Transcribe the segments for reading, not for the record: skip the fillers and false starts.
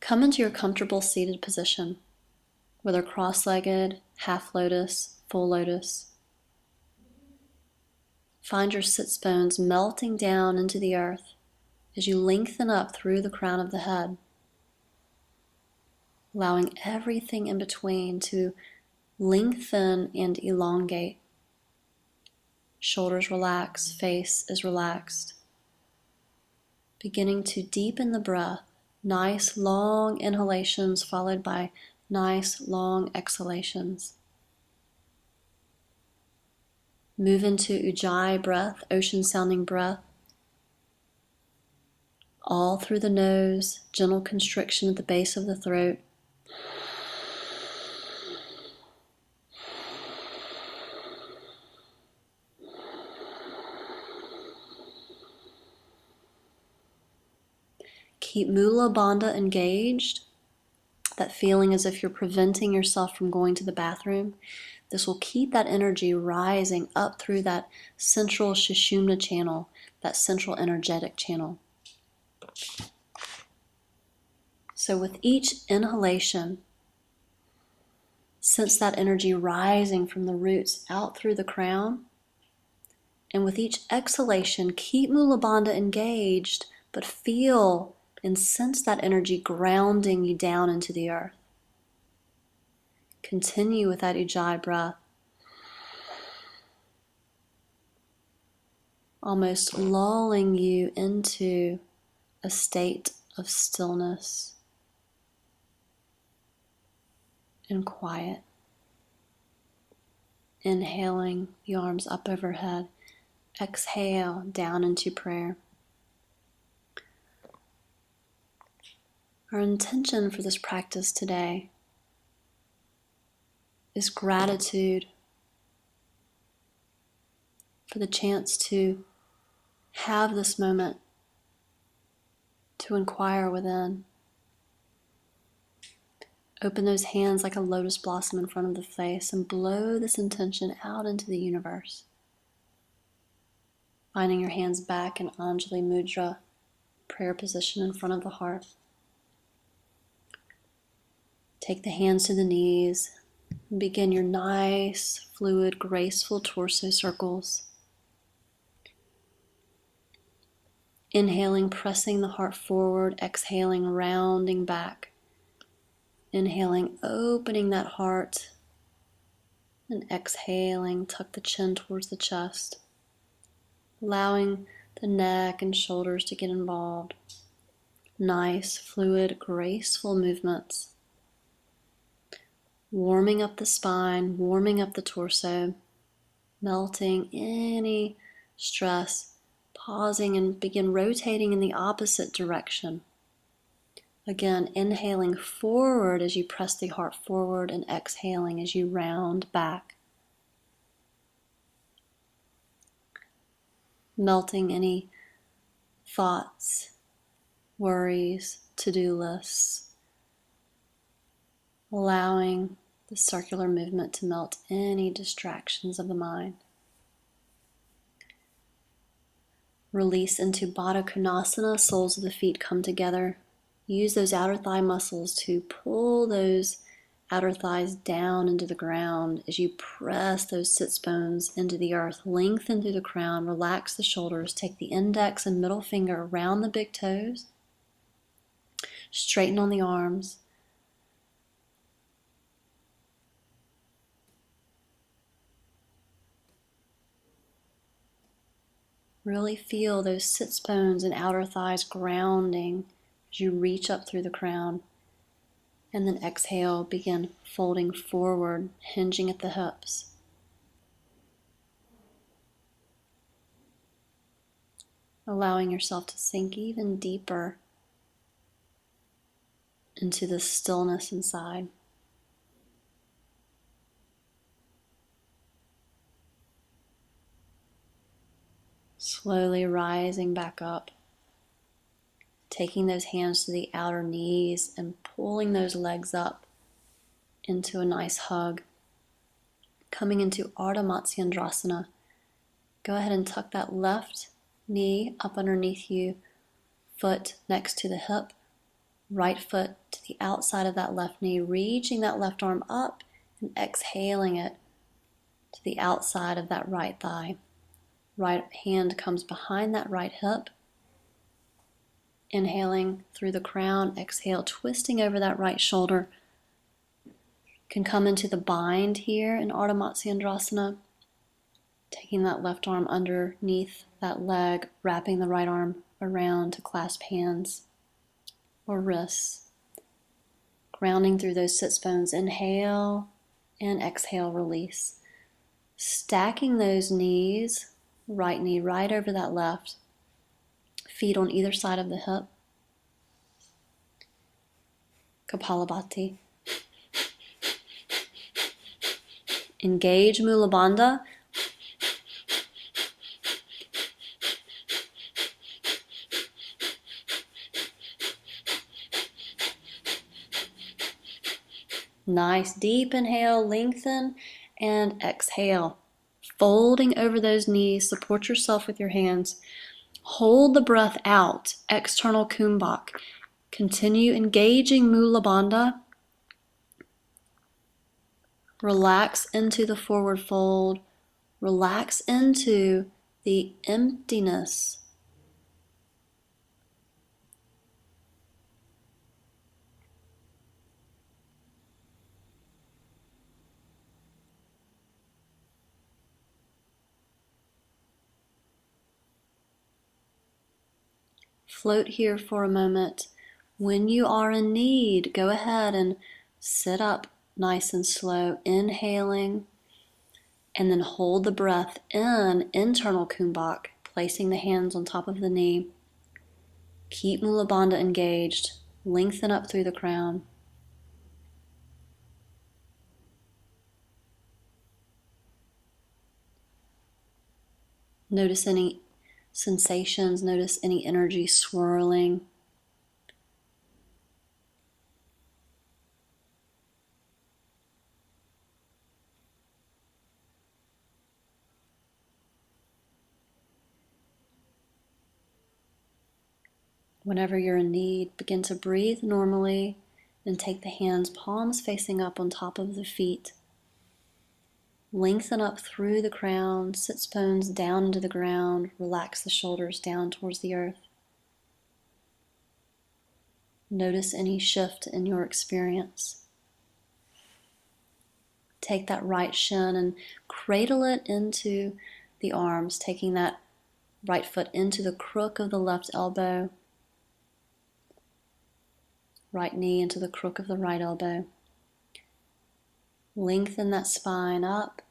Come into your comfortable seated position, whether cross-legged, half lotus, full lotus. Find your sits bones melting down into the earth as you lengthen up through the crown of the head, allowing everything in between to lengthen and elongate. Shoulders relax, face is relaxed. Beginning to deepen the breath, nice long inhalations followed by nice long exhalations. Move into Ujjayi breath, ocean sounding breath. All through the nose, gentle constriction at the base of the throat. Keep Mula Bandha engaged, that feeling as if you're preventing yourself from going to the bathroom. This will keep that energy rising up through that central Sushumna channel, that central energetic channel. So with each inhalation, sense that energy rising from the roots out through the crown. And with each exhalation, keep Mula Bandha engaged, but feel and sense that energy grounding you down into the earth. Continue with that Ujjayi breath, almost lulling you into a state of stillness and quiet. Inhaling the arms up overhead, exhale down into prayer. Our intention for this practice today is gratitude for the chance to have this moment to inquire within. Open those hands like a lotus blossom in front of the face and blow this intention out into the universe. Finding your hands back in Anjali Mudra, prayer position in front of the heart. Take the hands to the knees and begin your nice, fluid, graceful torso circles. Inhaling, pressing the heart forward, exhaling, rounding back. Inhaling, opening that heart, and exhaling, tuck the chin towards the chest, allowing the neck and shoulders to get involved. Nice, fluid, graceful movements. Warming up the spine, warming up the torso, melting any stress, pausing and begin rotating in the opposite direction. Again, inhaling forward as you press the heart forward and exhaling as you round back. Melting any thoughts, worries, to-do lists. Allowing the circular movement to melt any distractions of the mind. Release into Baddha Konasana, soles of the feet come together. Use those outer thigh muscles to pull those outer thighs down into the ground as you press those sits bones into the earth. Lengthen through the crown, relax the shoulders, take the index and middle finger around the big toes. Straighten on the arms. Really feel those sits bones and outer thighs grounding as you reach up through the crown. And then exhale, begin folding forward, hinging at the hips. Allowing yourself to sink even deeper into the stillness inside. Slowly rising back up, taking those hands to the outer knees and pulling those legs up into a nice hug. Coming into Ardha Matsyendrasana. Go ahead and tuck that left knee up underneath you, foot next to the hip. Right foot to the outside of that left knee, reaching that left arm up and exhaling it to the outside of that right thigh. Right hand comes behind that right hip. Inhaling through the crown, exhale, twisting over that right shoulder. Can come into the bind here in Ardha Matsyendrasana, taking that left arm underneath that leg, wrapping the right arm around to clasp hands or wrists. Grounding through those sits bones, inhale and exhale, release. Stacking those knees, right knee right over that left, feet on either side of the hip. Kapalabhati. Engage Mula Bandha. Nice, deep inhale, lengthen, and exhale. Folding over those knees, support yourself with your hands. Hold the breath out, external kumbhak. Continue engaging Mula Bandha. Relax into the forward fold. Relax into the emptiness. Float here for a moment. When you are in need, go ahead and sit up nice and slow, inhaling, and then hold the breath in, internal kumbhak, placing the hands on top of the knee. Keep Mula Bandha engaged, lengthen up through the crown. Notice any sensations, notice any energy swirling. Whenever you're in need, begin to breathe normally and take the hands, palms facing up on top of the feet. Lengthen up through the crown, sits bones down into the ground, relax the shoulders down towards the earth. Notice any shift in your experience. Take that right shin and cradle it into the arms, taking that right foot into the crook of the left elbow, right knee into the crook of the right elbow. Lengthen that spine up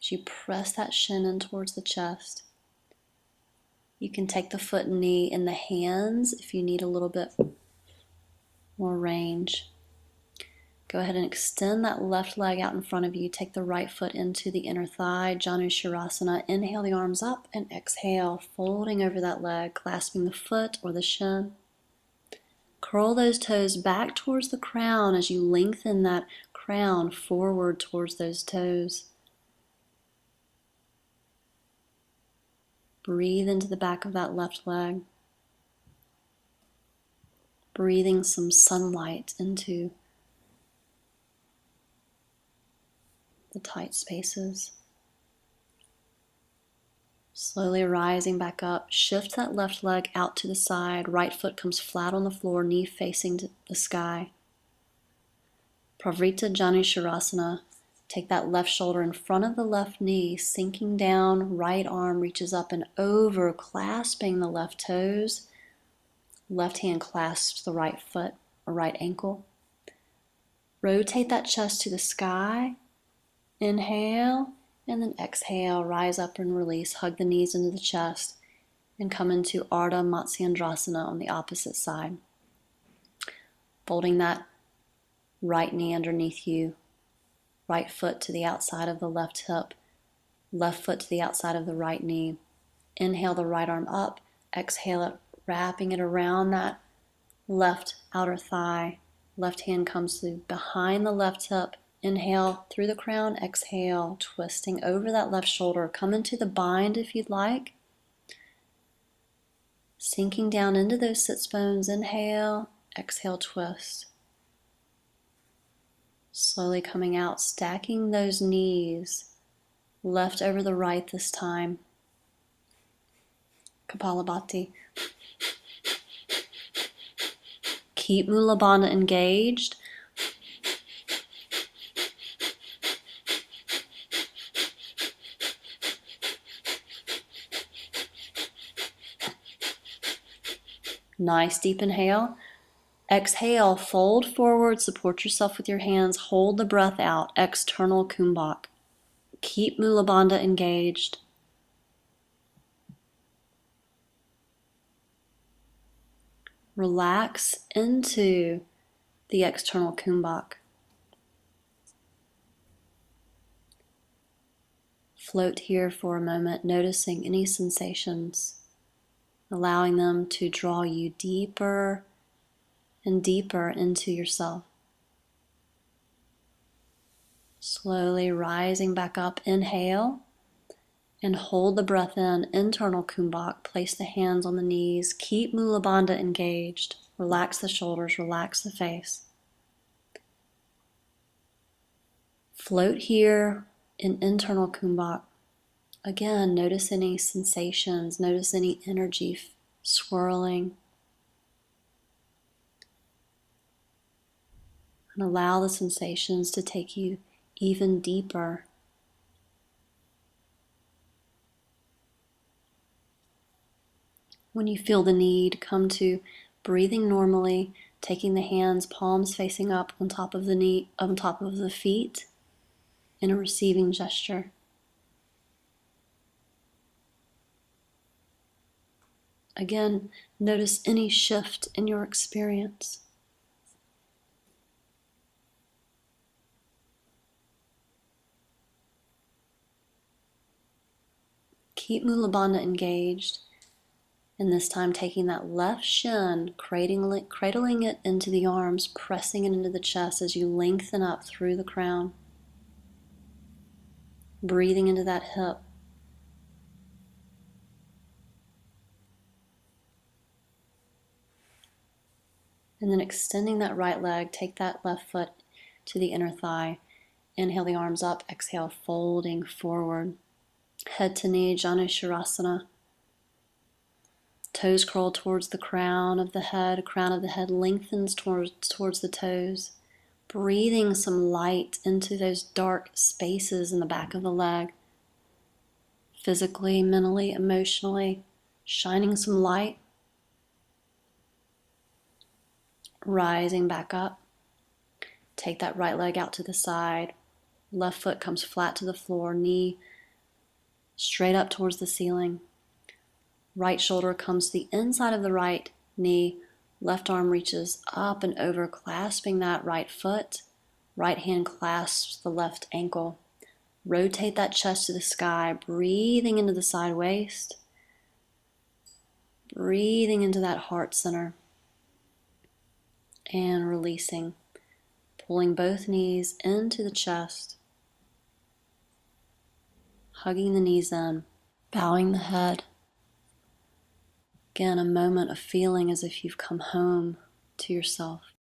as you press that shin in towards the chest. You can take the foot and knee in the hands if you need a little bit more range. Go ahead and extend that left leg out in front of you. Take the right foot into the inner thigh, Janu Shirasana. Inhale the arms up and exhale, folding over that leg, clasping the foot or the shin. Curl those toes back towards the crown as you lengthen that crown forward towards those toes. Breathe into the back of that left leg. Breathing some sunlight into the tight spaces. Slowly rising back up, shift that left leg out to the side. Right foot comes flat on the floor, knee facing to the sky. Pravrita Janu Shirasana. Take that left shoulder in front of the left knee, sinking down, right arm reaches up and over, clasping the left toes. Left hand clasps the right foot or right ankle. Rotate that chest to the sky. Inhale, and then exhale, rise up and release. Hug the knees into the chest and come into Ardha Matsyendrasana on the opposite side. Folding that right knee underneath you. Right foot to the outside of the left hip, left foot to the outside of the right knee. Inhale the right arm up, exhale it, wrapping it around that left outer thigh. Left hand comes through behind the left hip. Inhale through the crown, exhale, twisting over that left shoulder. Come into the bind if you'd like. Sinking down into those sits bones, inhale, Exhale, twist. Slowly coming out, stacking those knees, left over the right this time. Kapalabhati. Keep Mula Bandha engaged. Nice deep inhale. Exhale, fold forward, support yourself with your hands, hold the breath out, external kumbhak. Keep Mula Bandha engaged. Relax into the external kumbhak. Float here for a moment, noticing any sensations, allowing them to draw you deeper and deeper into yourself. Slowly rising back up, inhale, and hold the breath in, internal kumbhak. Place the hands on the knees, keep Mula Bandha engaged. Relax the shoulders, relax the face. Float here in internal kumbhak. Again, notice any sensations, notice any energy swirling. And allow the sensations to take you even deeper. When you feel the need, come to breathing normally, taking the hands, palms facing up on top of the knee, on top of the feet, in a receiving gesture. Again, notice any shift in your experience. Keep Mula Bandha engaged, and this time taking that left shin, cradling it into the arms, pressing it into the chest as you lengthen up through the crown. Breathing into that hip. And then extending that right leg, take that left foot to the inner thigh. Inhale the arms up, exhale, folding forward. Head to knee, Janushirasana. Toes curl towards the crown of the head. Crown of the head lengthens towards the toes. Breathing some light into those dark spaces in the back of the leg. Physically, mentally, emotionally, shining some light. Rising back up. Take that right leg out to the side. Left foot comes flat to the floor. Knee straight up towards the ceiling. Right shoulder comes to the inside of the right knee. Left arm reaches up and over, clasping that right foot. Right hand clasps the left ankle. Rotate that chest to the sky, breathing into the side waist. Breathing into that heart center. And releasing. Pulling both knees into the chest. Hugging the knees in. Bowing the head. Again, a moment of feeling as if you've come home to yourself.